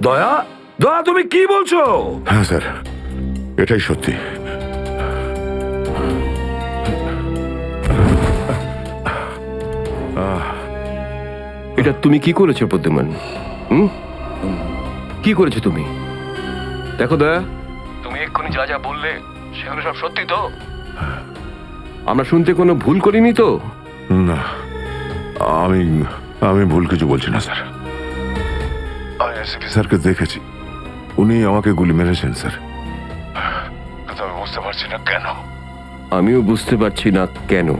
দয়া, দয়া, তুমি কি বলছো? হ্যাঁ স্যার, এটাই সত্যি। এটা তুমি কি করেছো প্রদ্যুম্ন? কি করেছো তুমি? দেখো দয়া, তুমি এক্ষুনি যা যা বললে সেগুলো সব সত্যি তো? আমরা শুনতে কোনো ভুল করিনি তো? না, আমি ভুল কিছু বলছি না স্যার। আমি এসপি স্যারকে দেখেছি, উনি আমাকে গুলি মেরেছেন স্যার। কিন্তু আমি বুঝতে পারছি না কেন। আমিও বুঝতে পারছি না কেন।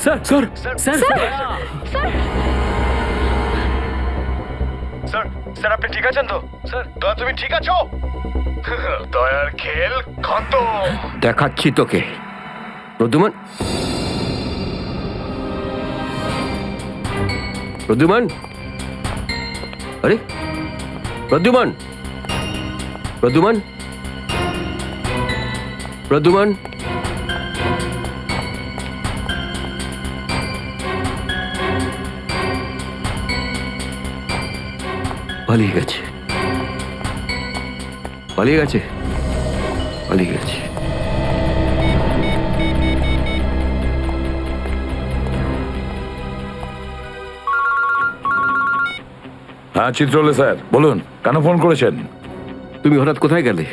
Sir, sir, sir, sir, sir, আপনি ঠিক আছেন তো? স্যার, দয়া, তুমি ঠিক আছো? দয়ার খেল খতম। দেখাচ্ছি তোকে প্রদ্যুম্ন। প্রদ্যুম্ন, আরে প্রদ্যুম্ন, প্রদ্যুম্ন, প্রদ্যুম্ন, পালিয়ে গেছে, পালিয়ে গেছে, পালিয়ে গেছে। হ্যাঁ চিত্রলে স্যার, বলুন কেন ফোন করেছেন? তুমি হঠাৎ কোথায় গেলে?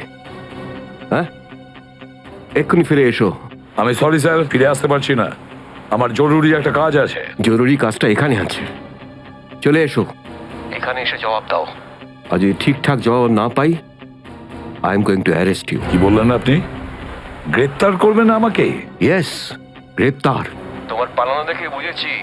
হ্যাঁ, এক্ষুনি ফিরে এসো। আমি সরি স্যার, ফিরে আসতে পারছি না। আমার জরুরি একটা কাজ আছে। জরুরি কাজটা এখানে আছে, চলে এসো। এখানে এসে জবাব দাও, আর যদি ঠিকঠাক জবাব না পাই, I am going to arrest you. কি বললেন আপনি? গ্রেপ্তার করবেন আমাকে? ইয়েস, গ্রেপ্তার। তোমার পালানো দেখে বুঝেছি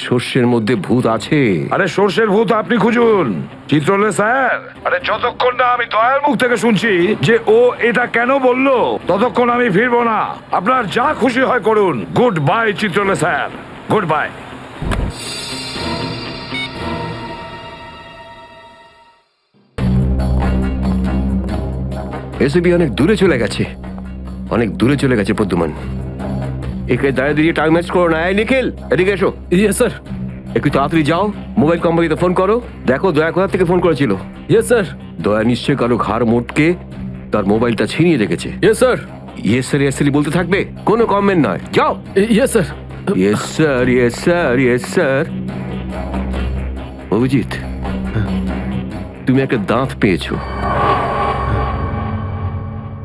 সর্ষের মধ্যে ভূত আছে। আরে সর্ষের ভূত আপনি খুঁজুন চিত্রলে স্যার। আরে যতক্ষণ না আমি দয়ার মুখ থেকে শুনছি যে ও এটা কেন বললো, ততক্ষণ আমি ফিরবো না। আপনার যা খুশি হয় করুন। Good bye Chitrale sir, good bye. এসবি অনেক দূরে চলে গেছে, অনেক দূরে চলে গেছে প্রদ্যুমান। একে দাঁড়িয়ে দিয়ে টাইম ম্যাচ করো না। এই নিখিল, এদিকে এসো। Yes sir. একটু তাড়াতাড়ি যাও, মোবাইল কোম্পানিতে ফোন করো, দেখো দয়া কোথা থেকে ফোন করেছিল। Yes sir. দয়া নিশ্চয় কারো ঘাড় মোটকে তার মোবাইলটা ছিনিয়ে রেখেছে। Yes sir. Yes sir yes sir বলতে থাকবে, কোনো কমেন্ট নয়। যাও। Yes sir. Yes sir yes sir yes sir. Abhijit, তুমি একটা দাঁত পেয়েছো,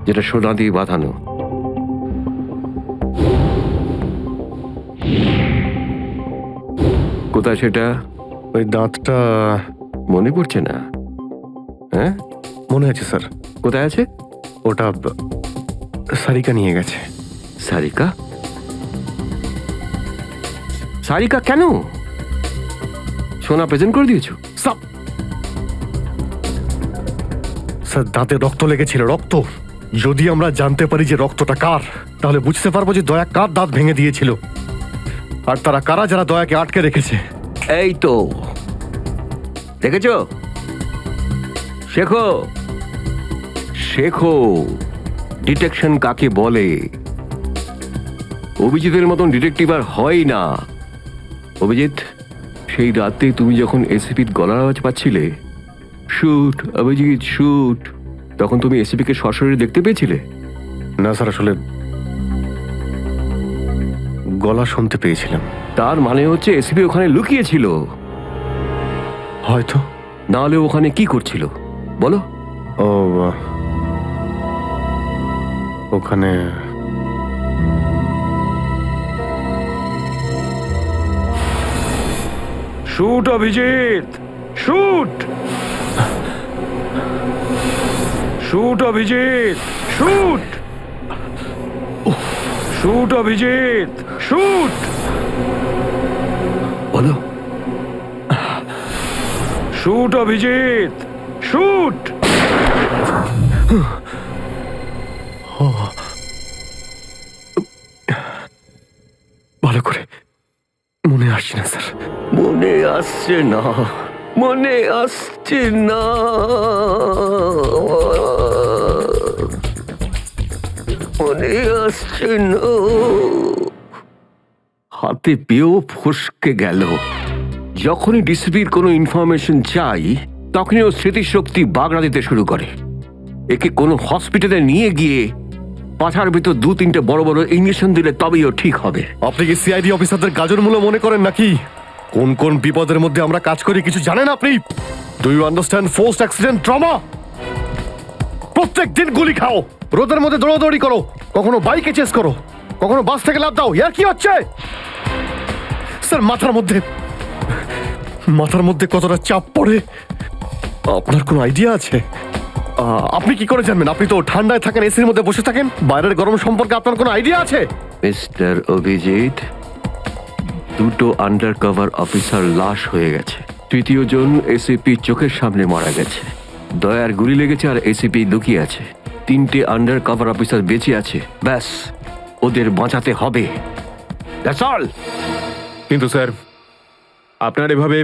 যেটা সোনা দিয়ে বাঁধানো। কোথায় সেটা? ওই দাঁতটা মনে পড়ছে না? হ্যাঁ, মনে আছে স্যার। কোথায় আছে? ওটা সারিকা নিয়ে গেছে। সারিকা? সারিকা কেন? সোনা প্রেজেন্ট করে দিয়েছো? স্যার দাঁতে রক্ত লেগেছিল, রক্ত। যদি আমরা জানতে পারি যে রক্তটা কার, তাহলে বুঝতে পারবো যে দয়া কার দাঁত ভেঙে দিয়েছিল, আর তারা কারা যারা দয়াকে আটকে রেখেছে। এই তো দেখেছো, শেখো শেখো ডিটেকশন কাকে বলে। অভিজিতের মতন ডিটেকটিভ আর হয় না। অভিজিৎ, সেই রাতে তুমি যখন এসিপির গলার আওয়াজ পাচ্ছিলে, শুট অভিজিৎ শুট, তখন তুমি এসিপিকে সরাসরি দেখতে পেয়েছিলে? না স্যার, আসলে গলা শুনতে পেয়েছিলাম। তার মানে হচ্ছে এসিপি ওখানে লুকিয়েছিল। হয়তো। নাহলে ওখানে কি করছিল বলো? ও ওখানে shoot Abhijit, shoot shoot Abhijit, shoot shoot Abhijit, shoot বলো। Shoot Abhijit, shoot. ভালো করে মনে আসছে না স্যার। মনে আসছে না, মনে আসছে না। মনে আসছে না। হাতে পেয়েও ফসকে গেল। যখনই ডিসিপির কোনো ইনফরমেশন চাই, তখনই ও স্মৃতিশক্তি বাগড়া দিতে শুরু করে। একে কোনো হসপিটালে নিয়ে গিয়ে পাছার ভিতর 2-3টে বড় বড় ইঞ্জেকশন দিলে তবেই ও ঠিক হবে। আপনি কি সিআইডি অফিসারদের গাজর মূল্য মনে করেন নাকি? কোন কোন বিপদের মধ্যে আমরা কাজ করি কিছু জানেন আপনি? Do you understand forced accident trauma? প্রত্যেক দিন গুলি খাও, রোদের মধ্যে দৌড়াদৌড়ি করো, কখনো বাইকে চেস করো, কখনো বাস থেকে লাফ দাও। ইয়ার কি হচ্ছে স্যার? মাথার মধ্যে কতটা চাপ পড়ে আপনার কোনো আইডিয়া আছে? আপনি কি করে জানবেন? আপনি তো ঠান্ডায় থাকেন, এসির মধ্যে বসে থাকেন। বাইরের গরম সম্পর্কে আপনার কোনো আইডিয়া আছে? মিস্টার অভিজিৎ, 2টো আন্ডার কভার অফিসার লাশ হয়ে গেছে। 3য় জন এসিপি চোখের সামনে মারা গেছে। দয়ার গুলি লেগেছে আর এসিপি লুকিয়ে আছে। 3টে আন্ডার কভার অফিসার বেঁচে আছে। ব্যাস, ওদের বাঁচাতে হবে। That's all. কিন্তু স্যার, আপনার এভাবে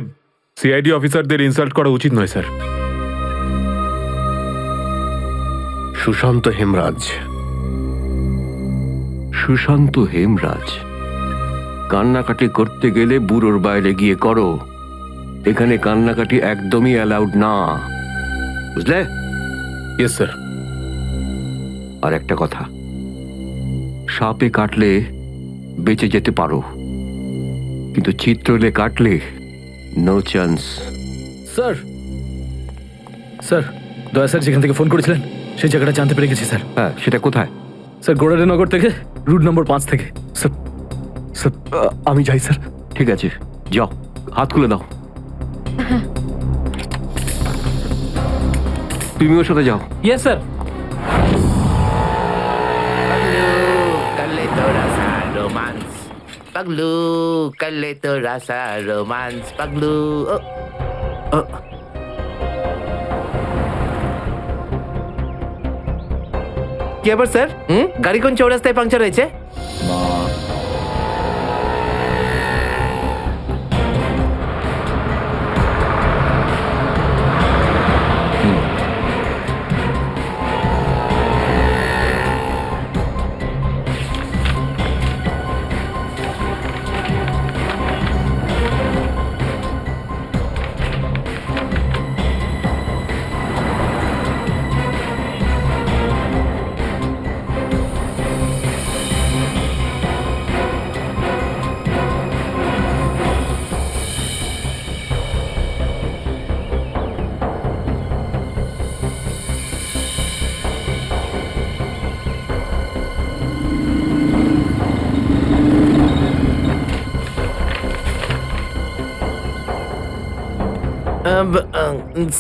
সিআইডি অফিসারদের ইনসাল্ট করা উচিত নয় স্যার। সুশান্ত হেমরাজ। সুশান্ত হেমরাজ? কান্নাকাটি করতে গেলে বুড়োর বাইরে গিয়ে করো। এখানে কান্নাকাটি একদমই অ্যালাউড না, বুঝলে? Yes sir. আর একটা কথা, সাপে কাটলে বেঁচে যেতে পারো, কিন্তু চিত্রলে কাটলে নো চান্স। স্যার, স্যার দয়া স্যার যেখান থেকে ফোন করেছিলেন সেই জায়গাটা জানতে পেরে গেছি স্যার। হ্যাঁ, সেটা কোথায়? স্যার গোড়ারেনগর থেকে, রুট নম্বর 5 থেকে। স্যার স্যার আমি যাই স্যার। ঠিক আছে, যাও, হাত খুলে দাও। তুমি ওর সাথে যাও। Yes sir. Kale to rasa romance. Paglu, kale to rasa romance. Paglu. কি ব্যাপার স্যার? গাড়ি কোন চৌরাস্তায় পাংচার হয়েছে?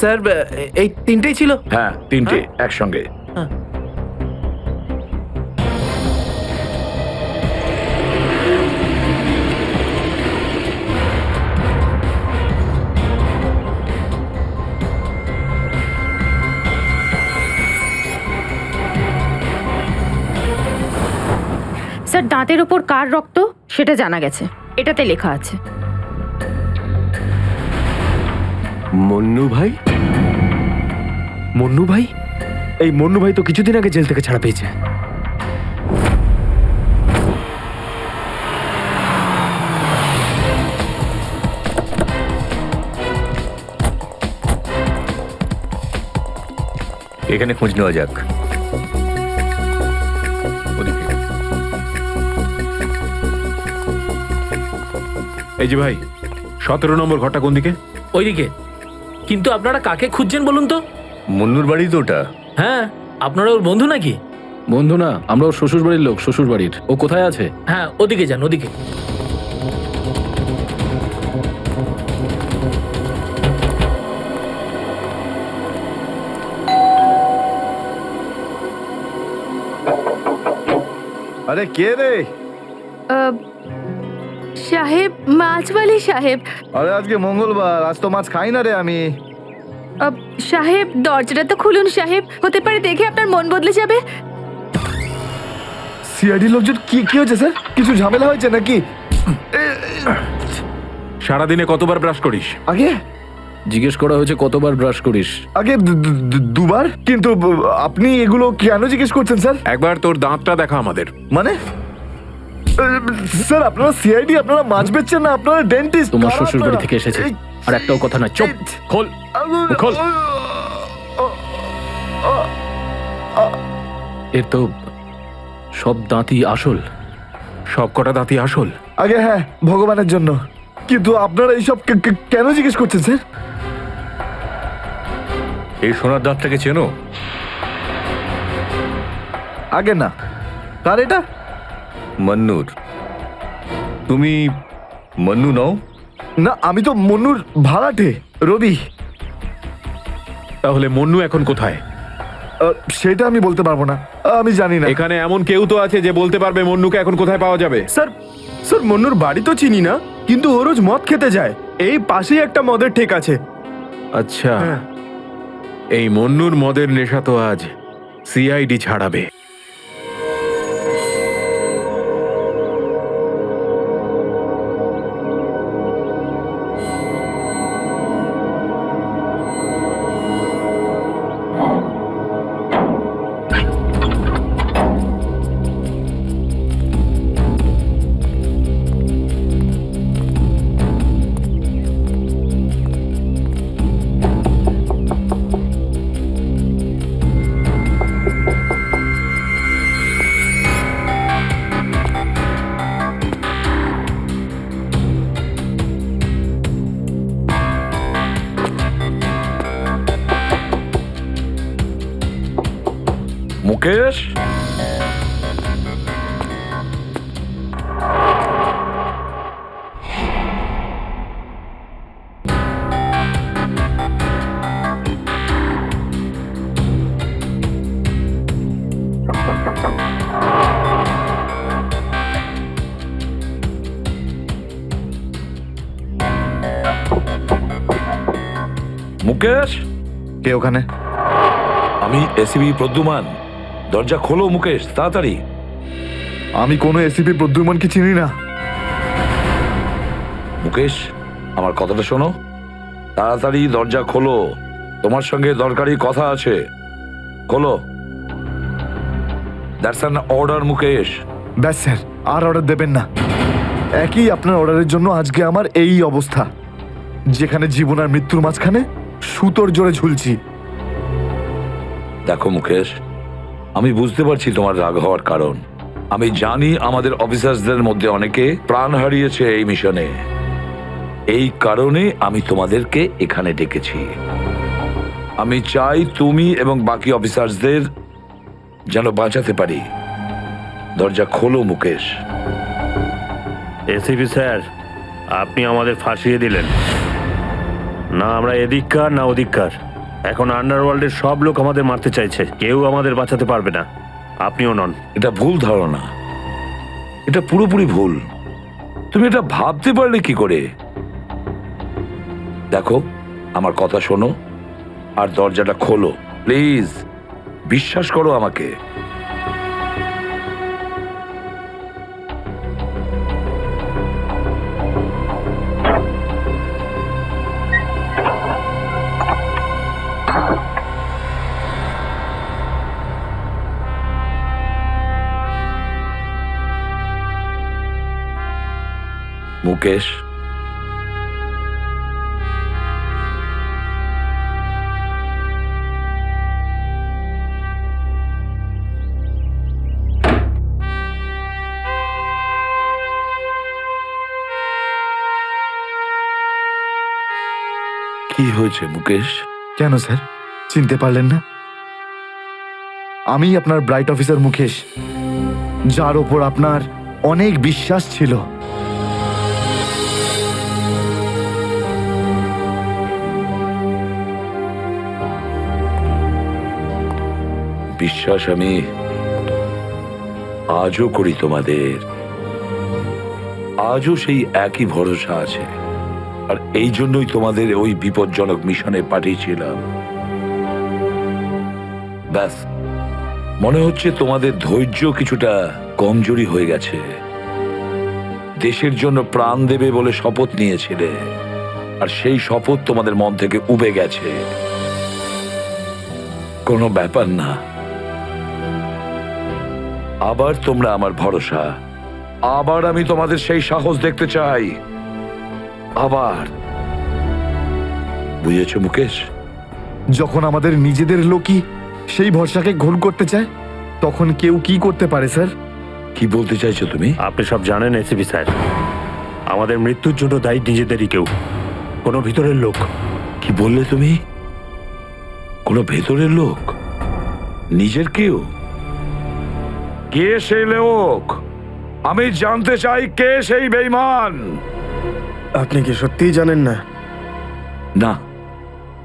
স্যার এই তিনটেই ছিল? হ্যাঁ, তিনটে একসঙ্গে। স্যার, দাঁতের ওপর কার রক্ত সেটা জানা গেছে, এটাতে লেখা আছে। মন্নু ভাই? মন্নু ভাই? এই মন্নু ভাই তো কিছুদিন আগে জেল থেকে ছাড়া পেয়েছে। এখানে খোঁজ নেওয়া যাক। এই যে ভাই, 17 নম্বর ঘরটা কোন দিকে? ওইদিকে। কিন্তু আপনারা কাকে খুঁজছেন বলুন তো? মন্নুর বাড়ি তো ওটা। হ্যাঁ, আপনারা ওর বন্ধু নাকি? বন্ধু না, আমরা ওর শ্বশুর বাড়ির লোক। শ্বশুর বাড়ির। ও কোথায় আছে? হ্যাঁ, ওদিকে যান, ওদিকে। আরে কে রে? সাহেব, মাছওয়ালি সাহেব। আরে আজকে মঙ্গলবার, আজ তো মাছ খাই না রে আমি। সাহেব, দরজাটা তো খুলুন সাহেব, হতে পারে দেখে আপনার মন বদলে যাবে। সিআইডি লোকজন কি কি হয়েছে স্যার? কিছু ঝামেলা হয়েছে নাকি? সারাদিনে কতবার ব্রাশ করিস? আগে জিজ্ঞেস করা হয়েছে কতবার ব্রাশ করিস। আগে দুবার। কিন্তু আপনি এগুলো কেন জিজ্ঞেস করছেন স্যার? একবার তোর দাঁতটা দেখা আমাদের। মানে স্যার, আপনারা সিআইডি, আপনারা মাছ বেচছেন না, আপনারা ডেন্টিস্ট? তোমার শ্বশুর বাড়ি থেকে এসেছে, আর একটাও কথা না। চুপ, খোল খোল। এর তো সব দাঁতই আসল। সব কটা দাঁতই আসল? আগে হ্যাঁ, ভগবানের জন্য। কিন্তু আপনারা এইসব কেন জিজ্ঞেস করছেন স্যার? এই সোনার দাঁতটাকে চেনো? আগে না। কার এটা? মন্নুর। তুমি মন্নু নও? না, আমি তো মন্নুর ভাড়াটে, রবি। তাহলে মন্নু এখন কোথায়? সেটা আমি বলতে পারবো না, আমি জানি না। এখানে এমন কেউ তো আছে যে বলতে পারবে মন্নুকে এখন কোথায় পাওয়া যাবে? স্যার, স্যার মন্নুর বাড়ি তো চিনি না, কিন্তু ও রোজ মদ খেতে যায়। এই পাশেই একটা মদের ঠেক আছে। আচ্ছা, এই মন্নুর মদের নেশা তো আজ সিআইডি ছাড়াবে। মুকেশ, মুকেশ, কে ওখানে? আমি এসিবি প্রদ্যুমান। দরজা খোলো মুকেশ, তাড়াতাড়ি। আমি কোনো এসিপি প্রদ্যুমনকে চিনি না। মুকেশ, আমার কথাটা শোনো, তাড়াতাড়ি দরজা খোলো, তোমার সঙ্গে দরকারি কথা আছে। খোলো। That's an order Mukesh. ব্যাস স্যার, আর অর্ডার দেবেন না। একই আপনার অর্ডারের জন্য আজকে আমার এই অবস্থা, যেখানে জীবন আর মৃত্যুর মাঝখানে সুতোর জোরে ঝুলছি। দেখো মুকেশ, আমি বুঝতে পারছি তোমার রাগ হওয়ার কারণ। আমি জানি আমাদের অফিসারদের মধ্যে অনেকে প্রাণ হারিয়েছে এই মিশনে। এই কারণে আমি তোমাদেরকে এখানে ডেকেছি। আমি চাই তুমি এবং বাকি অফিসারদের যেন বাঁচাতে পারি। দরজা খোলো মুকেশ। এসিপি স্যার, আপনি আমাদের ফাঁসিয়ে দিলেন। না আমরা এদিককার না ওদিককার। এখন আন্ডারওয়ার্ল্ডের সব লোক আমাদের মারতে চাইছে, কেউ আমাদের বাঁচাতে পারবে না, আপনিও নন। এটা ভুল ধারণা, এটা পুরোপুরি ভুল। তুমি এটা ভাবতে পারলে কি করে? দেখো, আমার কথা শোনো আর দরজাটা খোলো প্লিজ। বিশ্বাস করো আমাকে। মুকেশ, কি হয়েছে মুকেশ? কেন স্যার, চিনতে পারলেন না? আমি আপনার ব্রাইট অফিসার মুকেশ, যার ওপর আপনার অনেক বিশ্বাস ছিল। বিশ্বাস আমি আজও করি তোমাদের। আজও সেই একই ভরসা আছে, আর এই জন্যই তোমাদের ওই বিপজ্জনক মিশনে পাঠিয়েছিলাম। ব্যাস, মনে হচ্ছে তোমাদের ধৈর্য কিছুটা কমজোরি হয়ে গেছে। দেশের জন্য প্রাণ দেবে বলে শপথ নিয়েছিলে, আর সেই শপথ তোমাদের মন থেকে উবে গেছে। কোনো ব্যাপার না, আবার তোমরা আমার ভরসা। আবার আমি তোমাদের সেই সাহস দেখতে চাই। আবার। বুঝেছো মুকেশ? যখন আমাদের নিজেদের লোকই সেই ভরসাকে ঘোর করতে চায়, তখন কেউ কি করতে পারে স্যার? কি বলতে চাইছো তুমি? আপনি সব জানেন এসিপি স্যার, আমাদের মৃত্যুর জন্য দায়ী নিজেদেরই কেউ, কোনো ভিতরের লোক। কি বললে তুমি? কোনো ভেতরের লোক? নিজের কেউ? কে সেই লোক? আমি জানতে চাই কে সেই বেঈমান। আপনি কি সত্যিই জানেন না? না,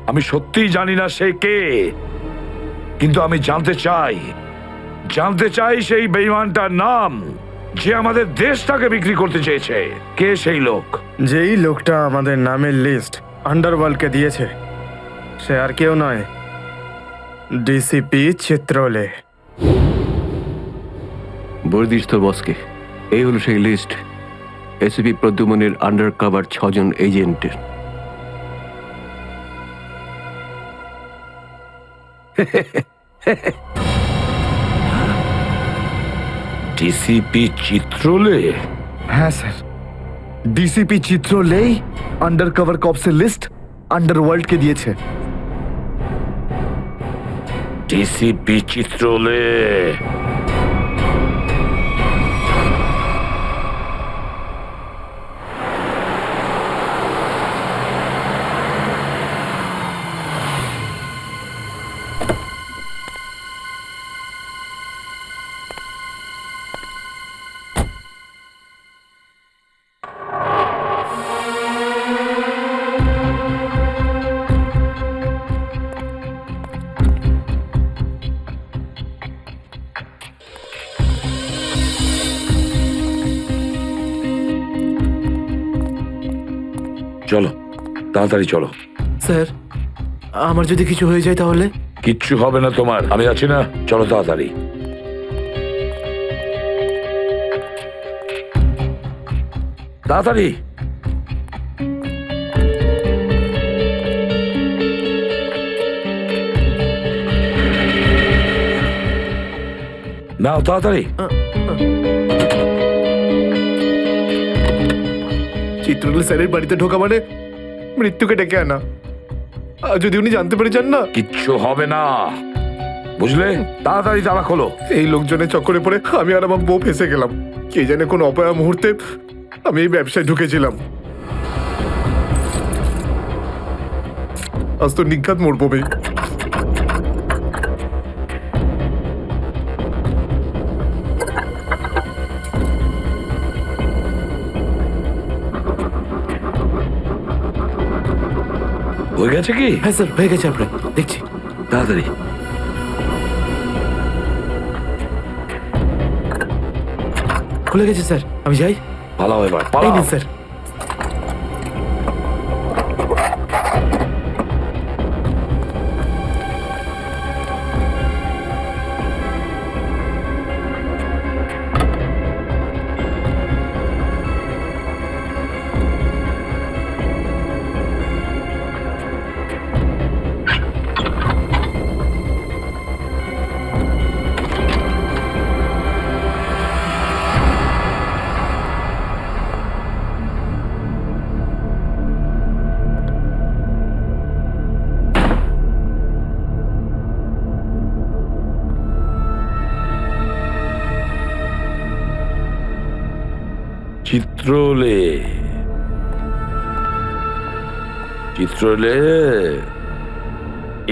আমি সত্যিই জানি না সে কে, কিন্তু আমি জানতে চাই সেই বেঈমানটার নাম, যে আমাদের দেশটাকে বিক্রি করতে চেয়েছে। কে সেই লোক? যেই লোকটা আমাদের নামের লিস্ট আন্ডারওয়ার্ল্ডকে দিয়েছে, সে আর কেউ নয়, ডিসিপি চিত্রলে। বর্দিস তো বসকে। এই হলো সেই লিস্ট, এসিপি প্রদ্যুমনের আন্ডার কভার 6 জন এজেন্টের। ডিসিপি চিত্রলে? হ্যাঁ স্যার, ডিসিপি চিত্রলেই আন্ডার কভার কপসের লিস্ট আন্ডারওয়ার্ল্ডকে দিয়েছে। ডিসিপি চিত্রলে? চলো, তাড়াতাড়ি চলো। স্যার, আমার যদি কিছু হয়ে যায় তাহলে? কিচ্ছু হবে না তোমার, আমি আছি না। চলো তাড়াতাড়ি। তাড়াতাড়ি। নাও তাড়াতাড়ি। চিত্রলের স্যারের বাড়িতে ঢোকা মানে মৃত্যুকে ডেকে আনা। আর যদি উনি জানতে পেরে যান না, কিচ্ছু হবে না, বুঝলে? তাড়াতাড়ি তালা খোলো। এই লোকজনের চক্করে পড়ে আমি আর আমার বউ ফেসে গেলাম। কে জানে কোন অপয়া মুহূর্তে আমি এই ব্যবসায় ঢুকেছিলাম। আজ তো নিঘাত মরবো বে। হয়ে গেছে কি? হ্যাঁ স্যার, হয়ে গেছে আপনার, দেখছি। তাড়াতাড়ি। খুলে গেছে স্যার, আমি যাই। পালাও এবার, এই পালাও। নিন স্যার। চিত্রলে, চিত্রলে,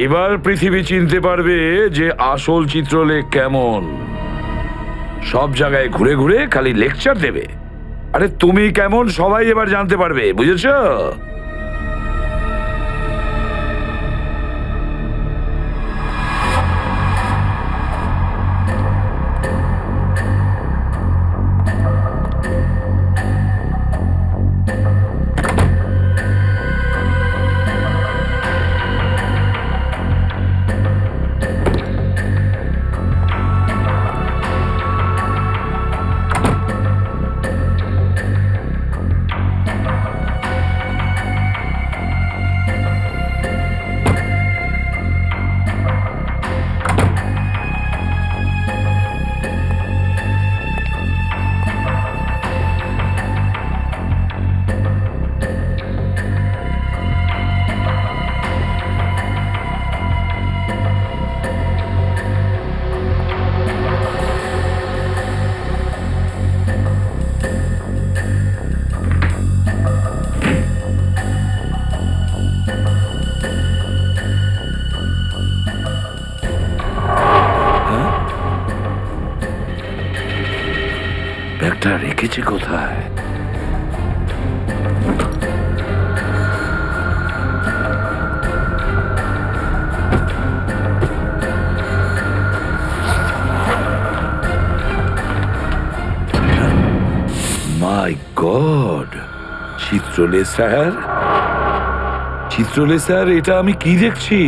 এবার পৃথিবী চিনতে পারবে যে আসল চিত্রলে কেমন। সব জায়গায় ঘুরে ঘুরে খালি লেকচার দেবে। আরে তুমি কেমন সবাই এবার জানতে পারবে, বুঝেছো? ব্যাগটা রেখেছে কোথায়? মাই গড, চিত্রলে স্যার, চিত্রলে স্যার, এটা আমি কি দেখছি?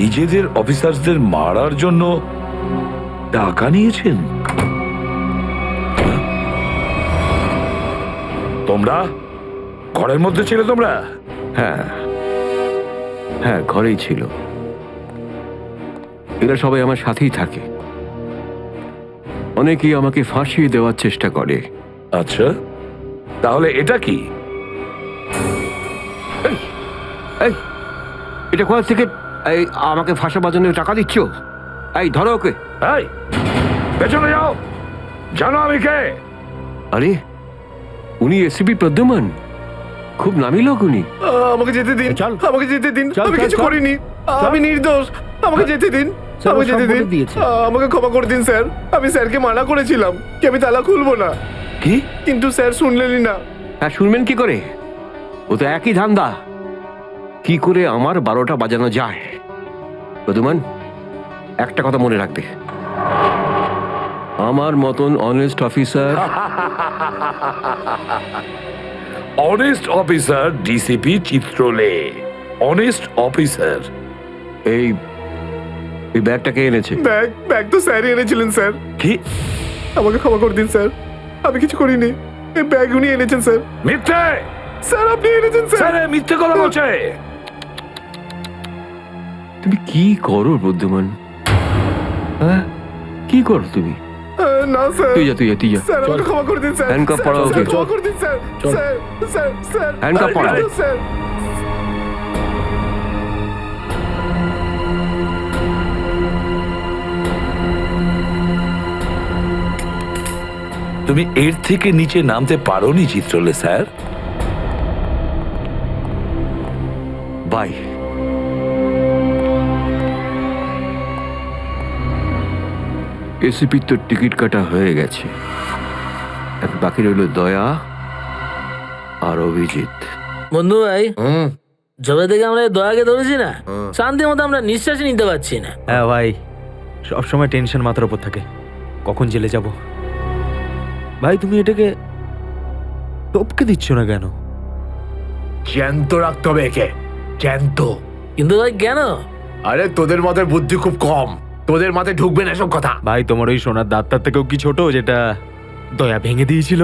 নিজেদের অফিসারদের মারার জন্য টাকা নিয়েছেন তোমরা? ঘরের মধ্যে ছিলে তোমরা? হ্যাঁ হ্যাঁ, ঘরেই ছিল। এরা সবাই আমার সাথেই থাকে। অনেকেই আমাকে ফাঁসিয়ে দেওয়ার চেষ্টা করে। আচ্ছা, তাহলে এটা কি? এই, এটা কোথা থেকে এই আমাকে ফাঁসাবার জন্য টাকা দিচ্ছ? এই ধরো ওকে। এই, পেছনে যাও, জানো আমি কে? আরে, উনি এসিপি প্রদ্যুমান, খুব নামি লোক উনি। আমাকে যেতে দিন, চল। আমাকে যেতে দিন। চল, আমি চল, কিছু চল। করিনি, আমি নির্দোষ। আমাকে যেতে দিন, স্যার, ও আমাকে সব যেতে বলে দিন। দিয়েছে। আমাকে ক্ষমা করে দিন স্যার। আমি স্যারকে মানা করেছিলাম কি আমি তালা খুলবো না, কি? কিন্তু স্যার শুনলেনই না। হ্যাঁ, শুনবেন কি করে? ও তো একই ধান্দা, কি করে আমার 12টা বাজানো যায়। প্রদ্যুমান, একটা কথা মনে রাখবে, আমার মতন honest officer honest officer DCP Chitrale, honest officer. এই এই ব্যাগটাকে এনেছে? ব্যাগ তো স্যারই এনেছিলেন স্যার। কি? আমাকে ক্ষমা করে দিন স্যার, আমি কিছু করিনি। এই ব্যাগ উনি এনেছেন স্যার। মিথ্যে স্যার আপনি এনেছেন স্যার। স্যার, এ মিথ্যে কথা বলছে। তুমি কি করো বুদ্ধিমান? হ্যাঁ, কি করো তুমি? না স্যার, তুই যা। স্যার আমাকে ক্ষমা করে দিন স্যার। হ্যান্ডকাফ পরাও স্যার, ওকে। ক্ষমা করে দিন স্যার। চল। স্যার স্যার স্যার হ্যান্ডকাফ পরাও। স্যার। তুমি এর থেকে নিচে নামতে পারোনি চিত্রলে স্যার। বাই। এসিপির তো টিকিট কাটা হয়ে গেছে, এখন বাকি রইল দয়া আর অভিজিৎ। বন্ধু ভাই, যবে থেকে আমরা এই দয়াকে ধরেছি না, শান্তি মতো আমরা নিঃশ্বাসই নিতে পারছি না। হ্যাঁ ভাই, সবসময় টেনশন মাথার উপর থাকে, কখন জেলে যাব। ভাই তুমি এটাকে টপকে দিচ্ছ না কেন? জ্যান্ত রাখতে হবে একে, জ্যান্ত। কিন্তু ভাই কেন? আরে তোদের মাথায় বুদ্ধি খুব কম, তোদের মাথায় ঢুকবে না এসব কথা। ভাই তোমার ওই সোনার দাঁতটার থেকেও কি ছোট যেটা দয়া ভেঙে দিয়েছিল?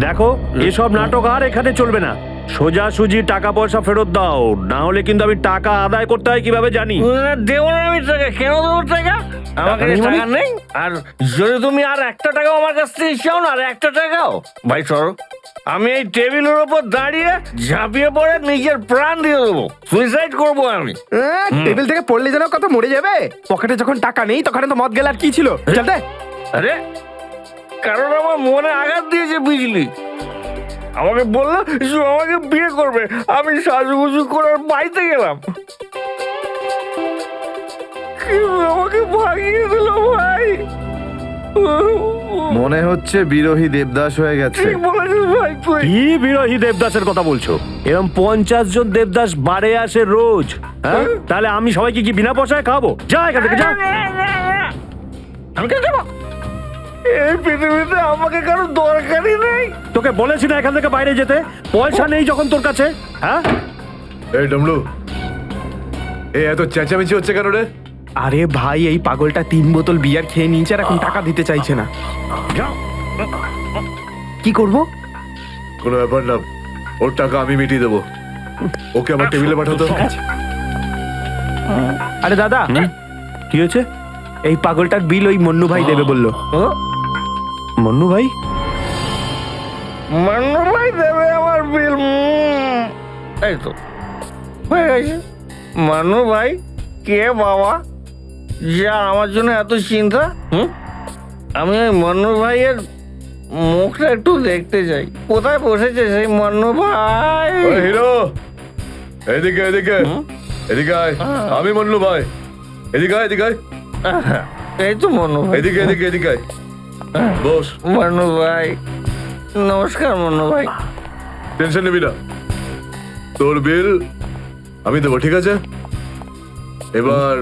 দেখো, এসব নাটক আর এখানে চলবে না। সোজাসুজি টাকা পয়সা ফেরত দাও, না হলে কিন্তু আমি টাকা আদায় করতে হয় কিভাবে জানি। দেবো না আমি টাকা, কেন দেবো টাকা? আমার কাছে টাকা নেই। আর যদি তুমি আর একটা টাকাও আমার কাছ থেকে চাও না, আর একটা টাকাও, ভাই সরো, আমি এই টেবিলের ওপর দাঁড়িয়ে ঝাঁপিয়ে পড়ে নিজের প্রাণ দিয়ে দেবো, সুইসাইড করবো আমি। টেবিল থেকে পড়লে যেন কত মরে যাবে। পকেটে যখন টাকা নেই তখন তো মদ গেলে আর কি ছিল। চল দে। আরে কারণ আমার মনে আঘাত দিয়েছে বিজলি, আমাকে বললো যে আমাকে বিয়ে করবে, আমি সাজুগুজু করে ওর বাড়িতে গেলাম, কিন্তু আমাকে ভাগিয়ে দিল ভাই। মনে হচ্ছে বিরোহী দেবদাস হয়ে গেছে। ঠিক বলেছিস ভাই তুই। কি বিরোহী দেবদাসের কথা বলছো? এরকম 50 জন দেবদাস বাড়ে আসে রোজ, হ্যাঁ? তাহলে আমি সবাইকে কি বিনা পয়সায় খাবো? যা এখান থেকে যা। আমি কেন যাবো? এই পৃথিবীতে আমাকে কারো দরকারই নেই। তোকে বলেছি না এখান থেকে বাইরে যেতে? পয়সা নেই যখন তোর কাছে, হ্যাঁ? এই ডমলু, এই এত চেঁচামেচি হচ্ছে কেন রে? আরে ভাই, এই পাগলটা 3 বোতল বিয়ার খেয়ে নিয়েছে আর এখন টাকা দিতে চাইছে না। কি করব? কোনো ব্যাপার না, ওর টাকা আমি মিটিয়ে দেবো। ওকে আমার টেবিলে পাঠাতো। আরে দাদা, কি হয়েছে? এই পাগলটার বিল ওই মন্নু ভাই দেবে বললো। মন্নু ভাই? মান্নু ভাই দেবে আমার বিল? এই তো হয়ে গেছে। মান্নু ভাই কে বাবা, যা আমার জন্য এত চিন্তা? আমি ওই মান্নু ভাইয়ের মুখটা একটু দেখতে চাই। কোথায় বসেছে সেই মান্নু ভাই? হিরো, এদিকে এদিকে এদিকে আয়। আমি মন্নু ভাই, এদিকে আয়, এদিকে আয়। এই তো মান্নু ভাই, এদিকে এদিকে এদিকে আয়। বস। মান্নু ভাই নমস্কার। মান্নু ভাই টেনশন নিবি না, তোর বিল আমি দেবো, ঠিক আছে? এবার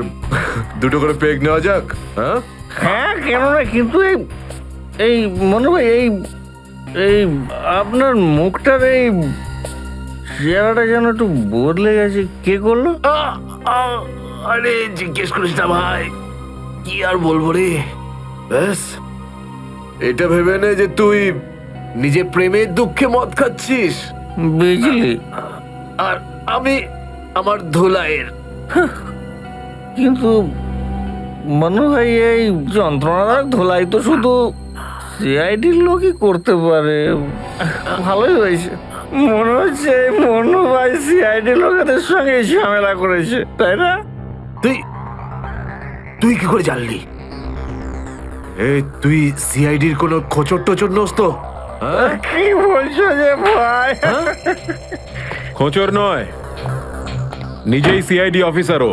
দুটো করে পেগ নেওয়া যাক। হ্যাঁ হ্যাঁ, কেন না, কিন্তু এই মনে ভাই এই আপনার মুখটার এই চেহারাটা যেন একটু বদলে গেছে। কে করলো? আরে জিজ্ঞেস করিস না ভাই, কি আর বলবো রে। ব্যাস, এটা ভেবে নে যে তুই নিজে প্রেমের দুঃখে মদ খাচ্ছিস, বিজলি, আর আমি আমার ধুলাইয়ের। কিন্তু মনে হয় এই যন্ত্রণাদায়ক ধোলাই তো শুধু সিআইডির লোকই করতে পারে। ভালোই হয়েছে, মনে হচ্ছে এই মনু ভাই সিআইডি লোকেদের সঙ্গে ঝামেলা করেছে, তাই না? তুই কি করে জানলি? তুই সিআইডির কোনো খোঁচর টোচর নোস তো? কি বলছো যে ভাই? খোঁচর নয়, নিজেই সিআইডি অফিসারও।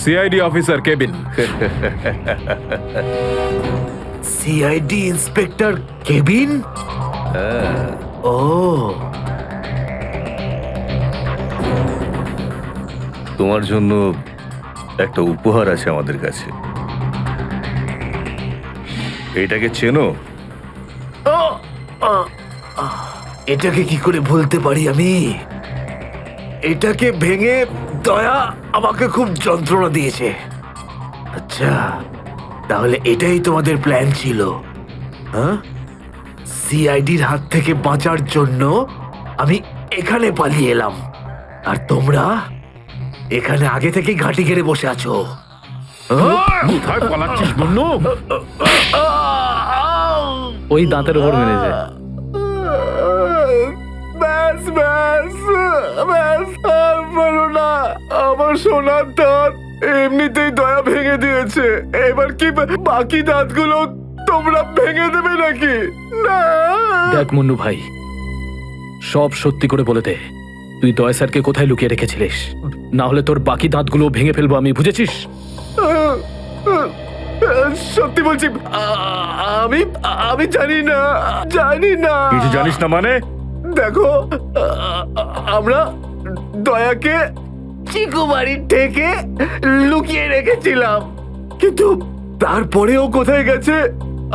CID officer cabin. CID inspector cabin? ও, তোমার জন্য একটা উপহার আছে আমাদের কাছে। এটাকে চেনো? এটাকে কি করে ভুলতে পারি আমি? এটাকে ভেঙে দয়া আমাকে খুব যন্ত্রণা দিয়েছে। আচ্ছা, তাহলে এটাই তোমাদের প্ল্যান ছিল, হ্যাঁ? সিআইডির হাত থেকে বাঁচার জন্য আমি এখানে পালিয়ে এলাম, আর তোমরা এখানে আগে থেকে ঘাঁটি ঘেরে বসে আছো। কোথায় পালাচ্ছিস বন্যু? ওই দাঁতের ওপর মেরেছে। ব্যাস ব্যাস ব্যাস, আর বলো না। আমার সোনার দাঁত এমনিতেই দয়া ভেঙে দিয়েছে, এবার কি বাকি দাঁতগুলো তোমরা ভেঙে দেবে নাকি? না। দেখ মুন্নু ভাই, সব সত্যি করে বলে দে, তুই দয়া স্যারকে কোথায় লুকিয়ে রেখেছিলিস? না হলে তোর বাকি দাঁতগুলো ভেঙে ফেলবো আমি, বুঝেছিস? সত্যি বলছি, আমি আমি জানি না, জানি না। কিছু জানিস না মানে? দেখো, আমরা দয়াকে চিকু বাড়ির থেকে লুকিয়ে রেখেছিলাম, কিন্তু তারপরেও কোথায় গেছে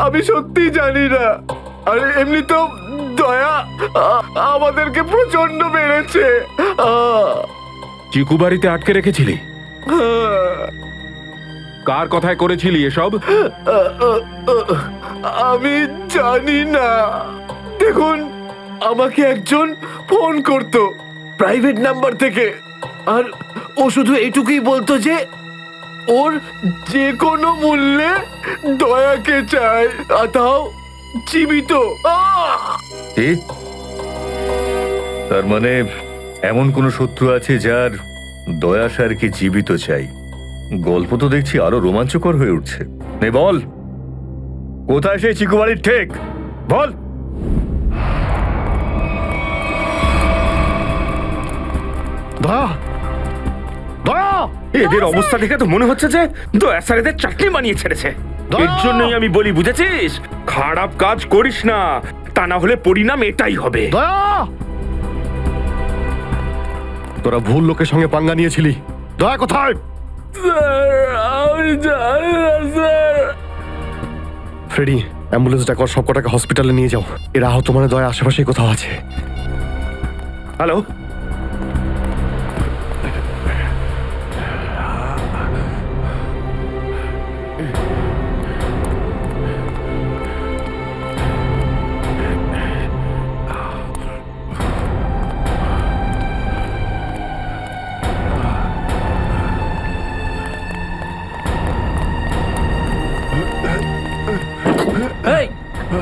আমি সত্যি জানি না। আর এমনিতেও দয়া আমাদেরকে প্রচন্ড মেরেছে। চিকু বাড়িতে আটকে রেখেছিলি? কার কথায় করেছিলি এসব? আমি জানি না। দেখুন, আমাকে একজন ফোন করতো প্রাইভেট নাম্বার থেকে, আর ও শুধু এইটুকুই বলতো যে ওর যে কোনো মূল্যে দয়াকে চায়, আর তাও জীবিত। কি? তার মানে এমন কোন শত্রু আছে যার দয়া স্যারকে জীবিত চাই? গল্প তো দেখছি আরো রোমাঞ্চকর হয়ে উঠছে। নে বল, কোথায় সেই চিকুবাড়ির ঠেক? বল। দয়া, দয়া, এদের অবস্থা দেখে তো মনে হচ্ছে যে দয়া স্যার এদের চাটনি বানিয়ে ছেড়েছে। এর জন্যই আমি বলি, বুঝেছিস, খারাপ কাজ করিস না, তা না হলে পরিণাম এটাই হবে। দয়া, তোরা ভুল লোকের সঙ্গে পাঙ্গা নিয়েছিলি। দয়া কোথায়? ফ্রেডি, অ্যাম্বুলেন্স ডাকো, সব কটাকে হসপিটালে নিয়ে যাও। এরা আহত মানে দয়া আশেপাশে কোথাও আছে। হ্যালো,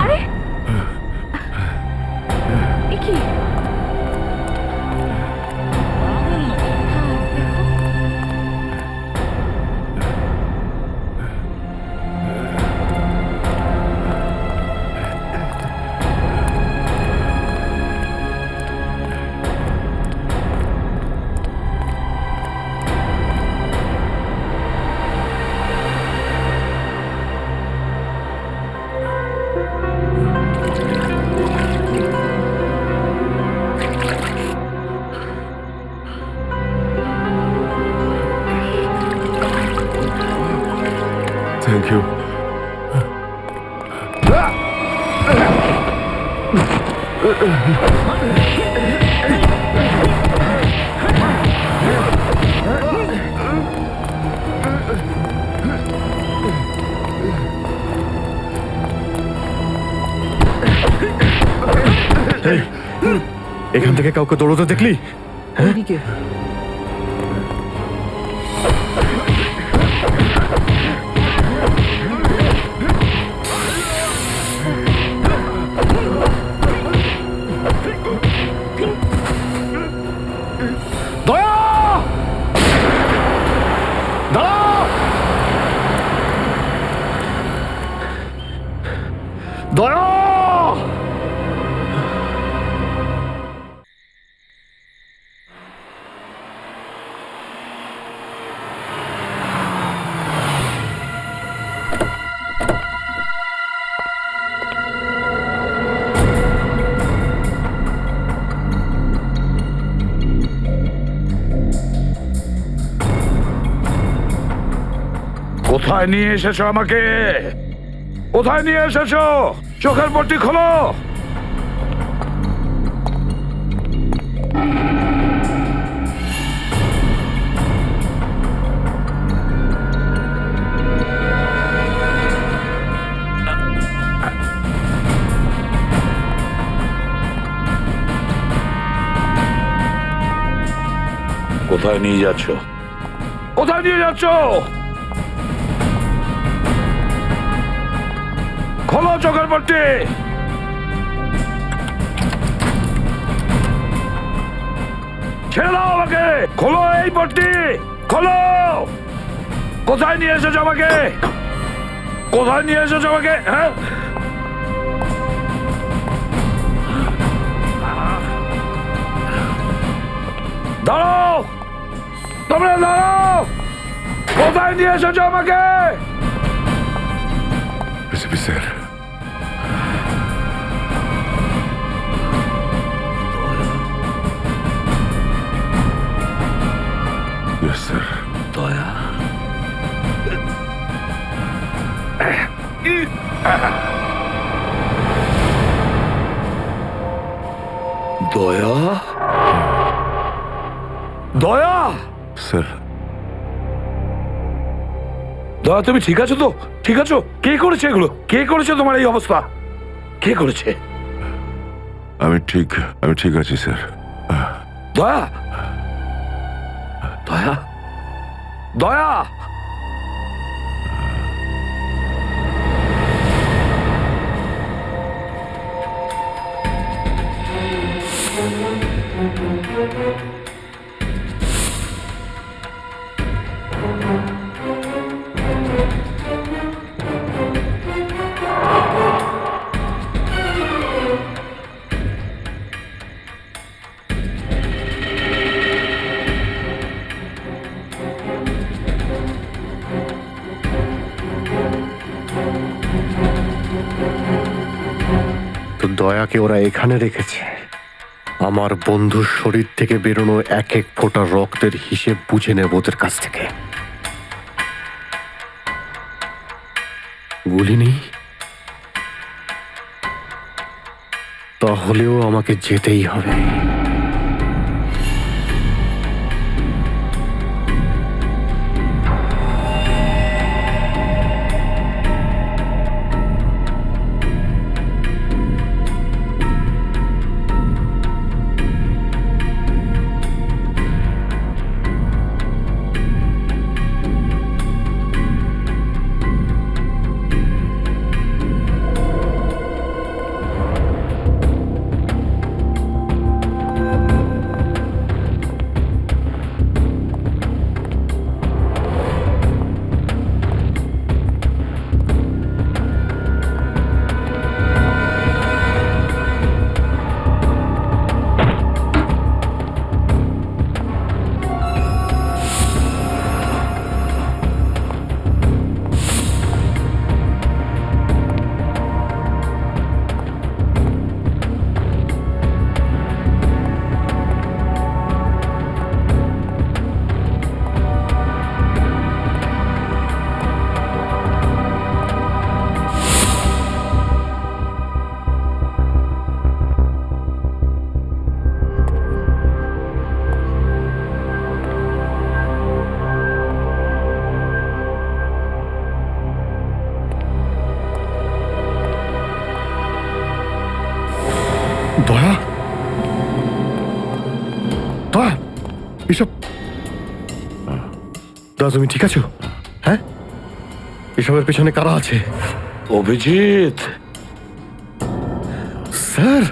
আরে এ কি? Thank you. এখান থেকে কাউকে দৌড়তে দেখলি? দয়া, দাঁড়াও, দয়া। কোথায় নিয়ে এসেছো আমাকে? কোথায় নিয়ে এসেছো? চোখের পট্টি খোলো। কোথায় নিয়ে যাচ্ছ? কোথায় নিয়ে যাচ্ছ? খোলো চোখের পট্টি। ছেড়ে দাও আমাকে। খোলো এই পট্টি, খোলো। কোথায় নিয়ে এসেছো আমাকে? কোথায় নিয়ে এসেছো আমাকে? হ্যাঁ, দাঁড়াও, তোমরা দাঁড়াও। কোথায় নিয়ে এসেছো আমাকে? SP sir, yes sir. দয়া, দয়া, দয়া, স্যার, দয়া, তুমি ঠিক আছো তো? ঠিক আছো? কে করেছে এগুলো? কে করেছে তোমার এই অবস্থা? কে করেছে? আমি ঠিক আছি স্যার। দয়া দয়া দয়া তো দয়াকে ওরা এখানে রেখেছে আমার বন্ধুর শরীর থেকে বেরোনো এক এক ফোঁটা রক্তের হিসেব বুঝে নেব ওদের কাছ থেকে। গুলি নেই, তাহলেও আমাকে যেতেই হবে। দয়া, দয়া, এসব দাদা তুমি ঠিক আছো? হ্যাঁ, এসবের পেছনে কারা আছে? অভিজিৎ, স্যার,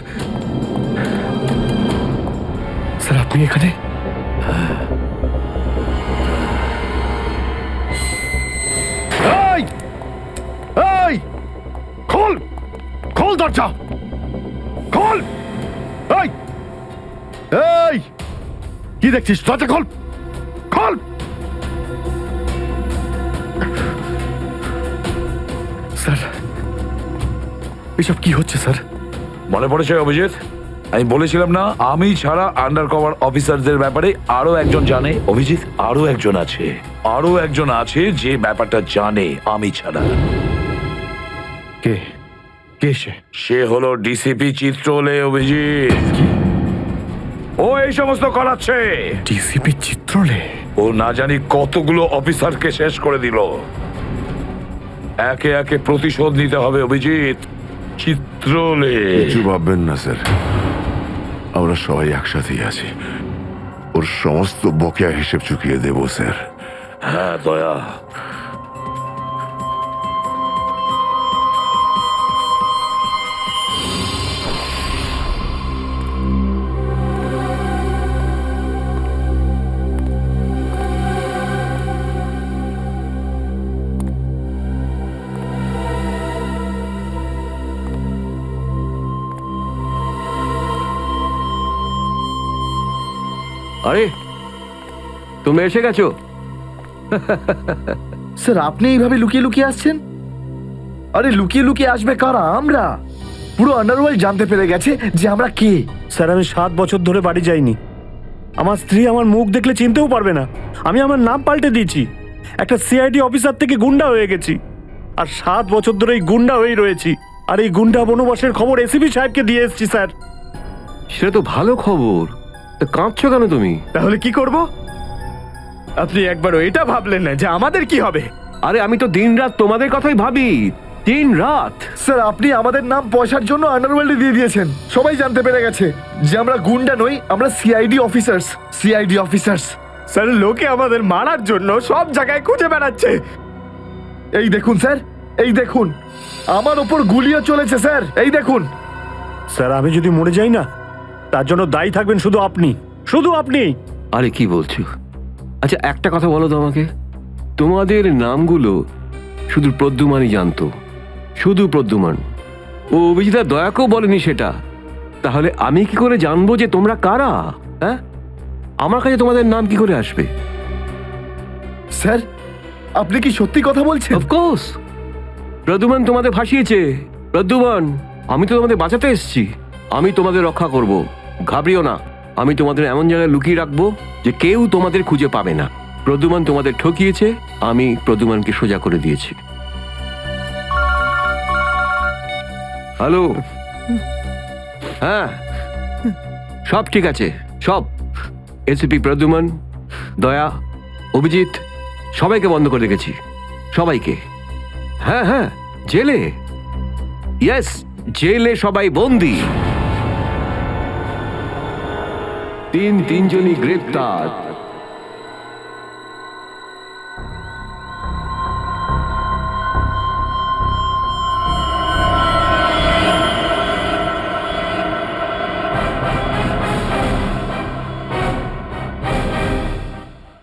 স্যার আপনি এখানে? এই, এই, খোল, খোল দরজা, খোল! এই, এই, কি দেখছিস? দরজা খোল, খোল! স্যার, এসব কি হচ্ছে স্যার? মনে পড়েছে অভিজিৎ, আমি বলেছিলাম না আমি ছাড়া আন্ডার কভার অফিসারদের ব্যাপারে আরো একজন জানে। অভিজিৎ, আরো একজন আছে যে ব্যাপারটা জানে আমি ছাড়া। কে? কে সে? সে হলো ডিসিপি চিত্রলে। অভিজিৎ, ও এই সমস্ত করাচ্ছে। ডিসিপি চিত্রলে? ও না জানি কতগুলো অফিসারকে শেষ করে দিল। একে একে প্রতিশোধ নিতে হবে অভিজিৎ। চিত্রলে, কিছু ভাববেন না স্যার, আমরা সবাই একসাথেই আছি। ওর সমস্ত বকেয়া হিসেব চুকিয়ে দেব স্যার। হ্যাঁ দয়া, আরে তুমি এসে গেছো? স্যার আপনি এইভাবে লুকিয়ে লুকিয়ে আসছেন? আরে লুকিয়ে লুকিয়ে আসবে কারা? আমরা। পুরো আন্ডারওয়ার্ল্ড জানতে পেরে গেছে যে আমরা কে। স্যার আমি 7 বছর ধরে বাড়ি যাইনি। আমার স্ত্রী আমার মুখ দেখলে চিনতেও পারবে না। আমি আমার নাম পাল্টে দিয়েছি, একটা সিআইডি অফিসার থেকে গুন্ডা হয়ে গেছি। আর 7 বছর ধরে এই গুন্ডা হয়েই রয়েছি। আর এই গুন্ডা বনবাসের খবর এসিপি সাহেবকে দিয়ে এসেছি স্যার। সেটা তো ভালো খবর, তা কাঁদছো কেন তুমি? তাহলে কি করব? আপনি একবারও এটা ভাবলেন না যে আমাদের কি হবে? আরে আমি তো দিনরাত তোমাদের কথাই ভাবি। দিন রাত। স্যার আপনি আমাদের নাম পয়সার জন্য আন্ডারওয়ার্ল্ডে দিয়ে দিয়েছেন। সবাই জানতে পেরে গেছে যে আমরা গুন্ডা নই, আমরা CID officers. CID officers. Sir লোকে আমাদের মারার জন্য সব জায়গায় খুঁজে বেড়াচ্ছে। এই দেখুন স্যার, এই দেখুন আমার ওপর গুলিও চলেছে স্যার, এই দেখুন। স্যার আমি যদি মরে যাই না, তার জন্য দায়ী থাকবেন শুধু আপনি, শুধু আপনি। আরে কি বলছো? আচ্ছা একটা কথা বলো তো আমাকে, তোমাদের নামগুলো শুধু প্রদ্যুমানই জানতো, শুধু প্রদ্যুমান। ও অভিজিৎ আর দয়াকেও বলেনি সেটা। তাহলে আমি কি করে জানবো যে তোমরা কারা? হ্যাঁ, আমার কাছে তোমাদের নাম কি করে আসবে? স্যার আপনি কি সত্যি কথা বলছেন? অফকোর্স, প্রদ্যুমান তোমাদের ভাসিয়েছে। প্রদ্যুমান, আমি তো তোমাদের বাঁচাতে এসেছি, আমি তোমাদের রক্ষা করব, ঘাবড়িও না। আমি তোমাদের এমন জায়গায় লুকিয়ে রাখবো যে কেউ তোমাদের খুঁজে পাবে না। প্রদ্যুমান তোমাদের ঠকিয়েছে, আমি প্রদ্যুমানকে সোজা করে দিয়েছি। হ্যালো, হ্যাঁ সব ঠিক আছে, সব। এসিপি প্রদ্যুমান, দয়া, অভিজিৎ সবাইকে বন্ধ করে রেখেছি, সবাইকে। হ্যাঁ হ্যাঁ, জেলে, ইয়েস জেলে সবাই বন্দি। তিনজনই গ্রেপ্তার।